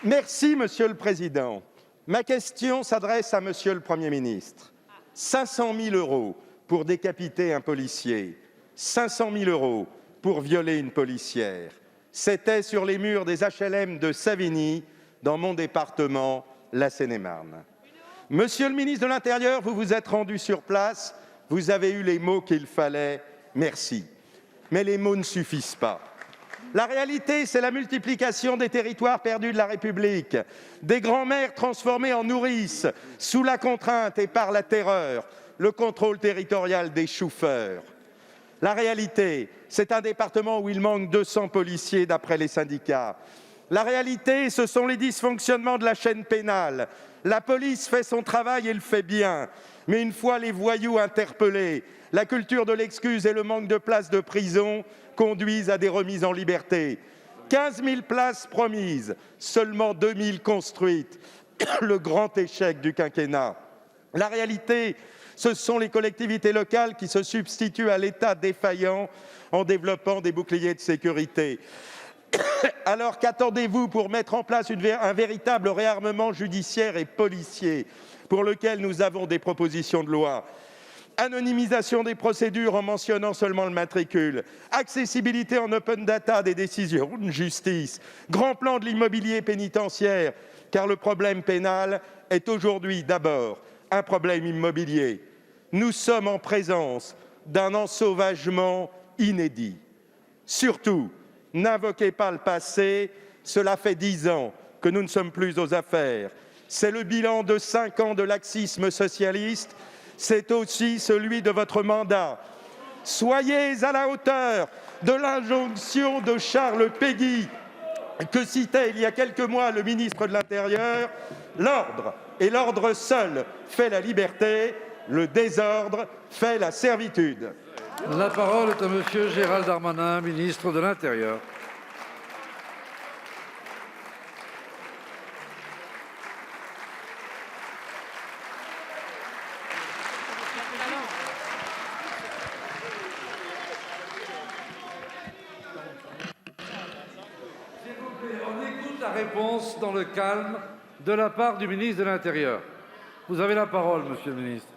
Merci, Monsieur le Président. Ma question s'adresse à Monsieur le Premier ministre. 500 000 € pour décapiter un policier, 500 000 € pour violer une policière. C'était sur les murs des HLM de Savigny, dans mon département, la Seine-et-Marne. Monsieur le ministre de l'Intérieur, vous vous êtes rendu sur place, vous avez eu les mots qu'il fallait, merci. Mais les mots ne suffisent pas. La réalité, c'est la multiplication des territoires perdus de la République, des grands-mères transformées en nourrices, sous la contrainte et par la terreur, le contrôle territorial des chauffeurs. La réalité, c'est un département où il manque 200 policiers d'après les syndicats. La réalité, ce sont les dysfonctionnements de la chaîne pénale. La police fait son travail et le fait bien. Mais une fois les voyous interpellés, la culture de l'excuse et le manque de places de prison conduisent à des remises en liberté. 15 000 places promises, seulement 2 000 construites. Le grand échec du quinquennat. La réalité, ce sont les collectivités locales qui se substituent à l'État défaillant en développant des boucliers de sécurité. Alors qu'attendez-vous pour mettre en place un véritable réarmement judiciaire et policier pour lequel nous avons des propositions de loi? Anonymisation des procédures en mentionnant seulement le matricule, accessibilité en open data des décisions de justice, grand plan de l'immobilier pénitentiaire, car le problème pénal est aujourd'hui d'abord un problème immobilier. Nous sommes en présence d'un ensauvagement inédit. Surtout, n'invoquez pas le passé, cela fait 10 ans que nous ne sommes plus aux affaires. C'est le bilan de 5 ans de laxisme socialiste, c'est aussi celui de votre mandat. Soyez à la hauteur de l'injonction de Charles Péguy, que citait il y a quelques mois le ministre de l'Intérieur. L'ordre et l'ordre seul fait la liberté, le désordre fait la servitude. La parole est à Monsieur Gérald Darmanin, ministre de l'Intérieur. S'il vous plaît, on écoute la réponse dans le calme de la part du ministre de l'Intérieur. Vous avez la parole, Monsieur le ministre.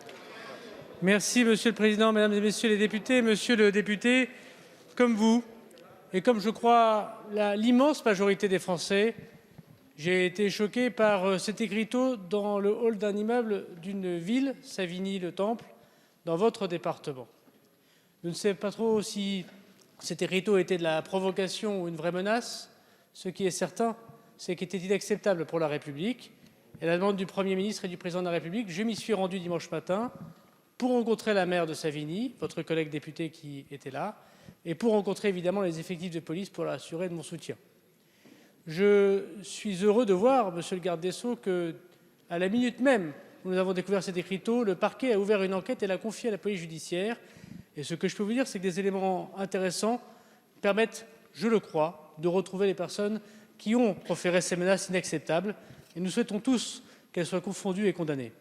Merci, Monsieur le Président, Mesdames et Messieurs les députés. Monsieur le député, comme vous, et comme je crois l'immense majorité des Français, j'ai été choqué par cet écriteau dans le hall d'un immeuble d'une ville, Savigny-le-Temple, dans votre département. Je ne sais pas trop si cet écriteau était de la provocation ou une vraie menace. Ce qui est certain, c'est qu'il était inacceptable pour la République. Et à la demande du Premier ministre et du Président de la République, je m'y suis rendu dimanche matin pour rencontrer la maire de Savigny, votre collègue député qui était là, et pour rencontrer évidemment les effectifs de police pour l'assurer de mon soutien. Je suis heureux de voir, Monsieur le garde des Sceaux, qu'à la minute même où nous avons découvert cet écriteau, le parquet a ouvert une enquête et l'a confiée à la police judiciaire. Et ce que je peux vous dire, c'est que des éléments intéressants permettent, je le crois, de retrouver les personnes qui ont proféré ces menaces inacceptables. Et nous souhaitons tous qu'elles soient confondues et condamnées.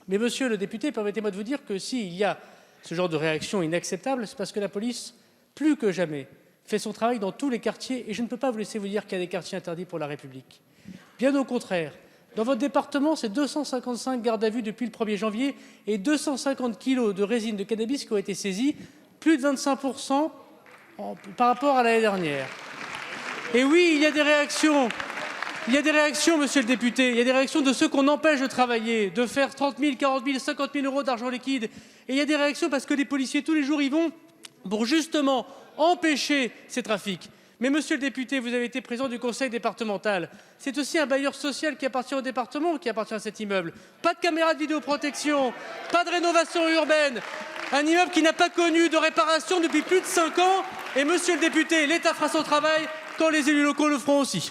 Mais monsieur le député, permettez-moi de vous dire que s'il y a ce genre de réaction inacceptable, c'est parce que la police, plus que jamais, fait son travail dans tous les quartiers. Et je ne peux pas vous laisser vous dire qu'il y a des quartiers interdits pour la République. Bien au contraire, dans votre département, c'est 255 gardes à vue depuis le 1er janvier et 250 kilos de résine de cannabis qui ont été saisis, plus de 25% par rapport à l'année dernière. Et oui, il y a des réactions. Il y a des réactions, monsieur le député, il y a des réactions de ceux qu'on empêche de travailler, de faire 30 000, 40 000, 50 000 euros d'argent liquide. Et il y a des réactions parce que les policiers, tous les jours, y vont pour justement empêcher ces trafics. Mais monsieur le député, vous avez été président du conseil départemental. C'est aussi un bailleur social qui appartient au département, qui appartient à cet immeuble. Pas de caméras de vidéoprotection, pas de rénovation urbaine. Un immeuble qui n'a pas connu de réparation depuis plus de 5 ans. Et monsieur le député, l'État fera son travail quand les élus locaux le feront aussi.